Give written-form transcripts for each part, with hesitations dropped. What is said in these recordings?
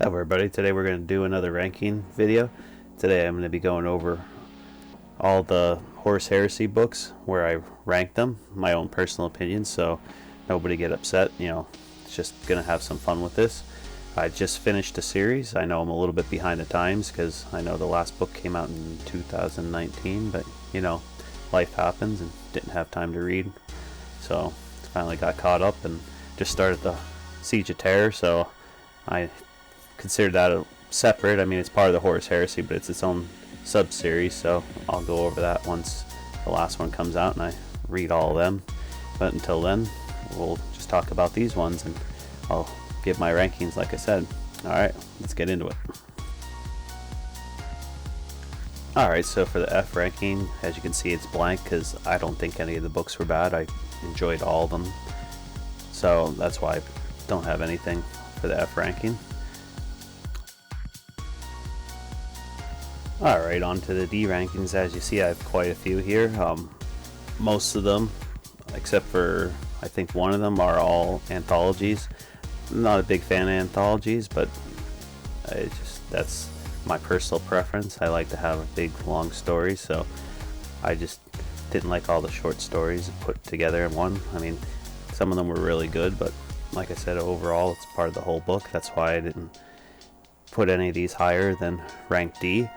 Hello everybody, today we're going to do another ranking video. Today I'm going to be going over all the Horus Heresy books where I rank them, my own personal opinion, so nobody get upset. It's just going to have some fun with this. I just finished a series. I know I'm a little bit behind the times because I know the last book came out in 2019, but life happens and didn't have time to read. So finally got caught up and just started the Siege of Terror, so I consider that separate. I mean, it's part of the Horus Heresy, but it's its own sub-series, so I'll go over that once the last one comes out and I read all of them. But until then, we'll just talk about these ones and I'll give my rankings like I said. Alright, let's get into it. Alright, so for the F ranking, as you can see, it's blank because I don't think any of the books were bad. I enjoyed all of them, so that's why I don't have anything for the F ranking. Alright, on to the D rankings. As you see, I have quite a few here. Most of them, except for I think one of them, are all anthologies. I'm not a big fan of anthologies, but that's my personal preference. I like to have a big long story, so I just didn't like all the short stories put together in one. I mean, some of them were really good, but like I said, overall it's part of the whole book. That's why I didn't put any of these higher than rank D.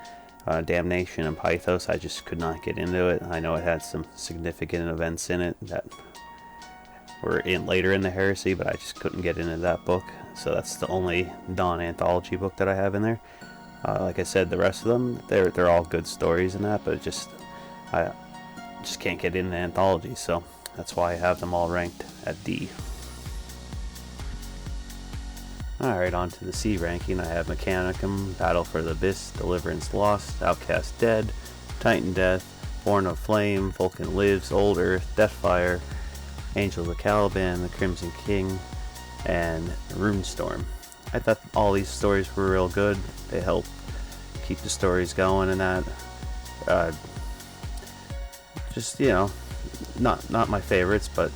Damnation and Pythos, I just could not get into it. I know it had some significant events in it that were in later in the heresy, but I just couldn't get into that book, so that's the only non-anthology book that I have in there. Like I said, the rest of them, they're all good stories in that, but I just can't get into anthology, so that's why I have them all ranked at D. Alright, on to the C ranking. I have Mechanicum, Battle for the Abyss, Deliverance Lost, Outcast Dead, Titan Death, Born of Flame, Vulcan Lives, Old Earth, Deathfire, Angels of Caliban, The Crimson King, and Runestorm. I thought all these stories were real good. They help keep the stories going and that. Just, not my favorites, but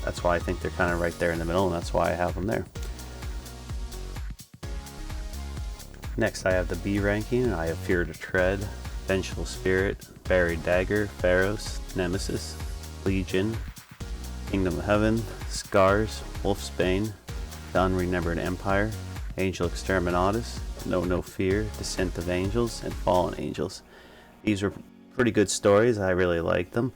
that's why I think they're kind of right there in the middle, and that's why I have them there. Next, I have the B ranking. I have Fear to Tread, Vengeful Spirit, Buried Dagger, Pharos, Nemesis, Legion, Kingdom of Heaven, Scars, Wolfsbane, The Unremembered Empire, Angel Exterminatus, No Fear, Descent of Angels, and Fallen Angels. These were pretty good stories. I really liked them.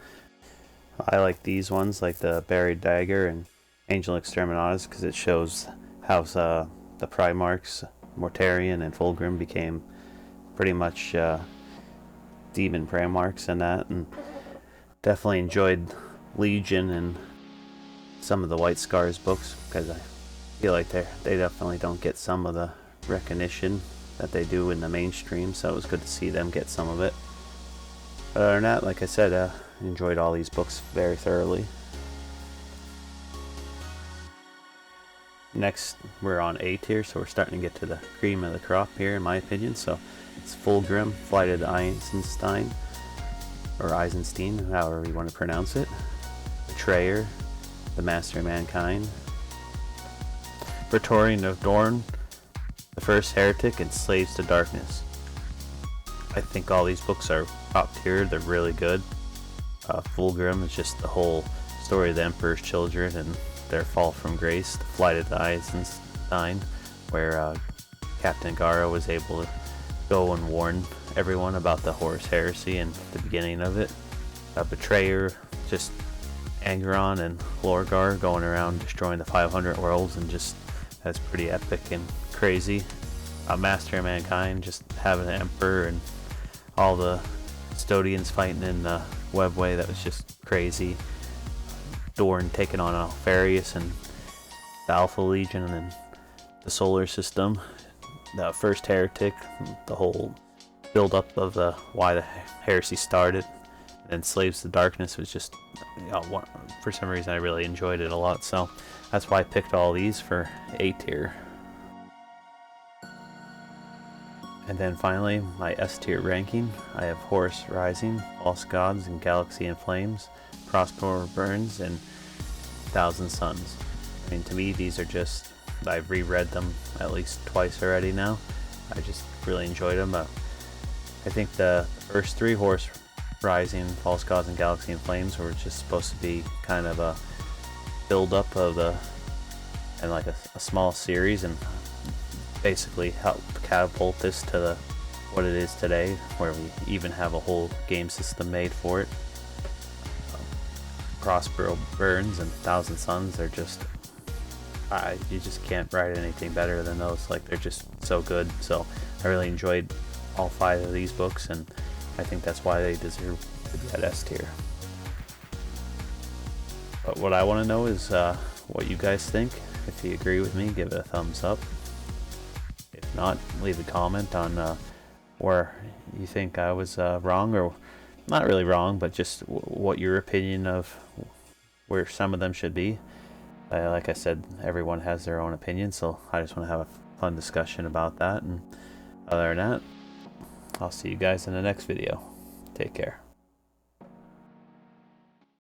I like these ones, like the Buried Dagger and Angel Exterminatus, because it shows how the Primarchs, Mortarion and Fulgrim, became pretty much demon Primarchs and that, and definitely enjoyed Legion and some of the White Scars books, because I feel like they definitely don't get some of the recognition that they do in the mainstream, so it was good to see them get some of it. But other than that, like I said, enjoyed all these books very thoroughly. Next, we're on A tier, so we're starting to get to the cream of the crop here, in my opinion. So it's Fulgrim, Flight of the Eisenstein, or Eisenstein, however you want to pronounce it. Betrayer, The Master of Mankind, Praetorian of Dorn, The First Heretic, and Slaves to Darkness. I think all these books are top tier. They're really good. Fulgrim is just the whole story of the Emperor's children and their fall from grace. The Flight of the Eisenstein, where Captain Gara was able to go and warn everyone about the Horus Heresy and the beginning of it. Betrayer, just Angron and Lorgar going around destroying the 500 worlds, and just that's pretty epic and crazy. Master of Mankind, just having an Emperor and all the custodians fighting in the webway, that was just crazy. Dorn taking on Alpharius and the Alpha Legion and the Solar System. The First Heretic, the whole build-up of why the heresy started. And Slaves to Darkness was just, for some reason I really enjoyed it a lot, so that's why I picked all these for A tier. And then finally, my S tier ranking. I have Horus Rising, False Gods, and Galaxy in Flames, Prospero Burns, and Thousand Suns. I mean, to me, these are just I've reread them at least twice already now. I just really enjoyed them. I think the first three, Horus Rising, False Gods, and Galaxy in Flames, were just supposed to be kind of a build-up of and like a small series, and basically help catapult this to what it is today, where we even have a whole game system made for it. Prospero Burns and Thousand Suns are just, you just can't write anything better than those. Like, they're just so good. So I really enjoyed all 5 of these books, and I think that's why they deserve to be at S tier. But what I want to know is what you guys think. If you agree with me, give it a thumbs up. If not, leave a comment on where you think I was wrong, or not really wrong, but just what your opinion of where some of them should be. Like I said, everyone has their own opinion, so I just want to have a fun discussion about that. And other than that, I'll see you guys in the next video. Take care.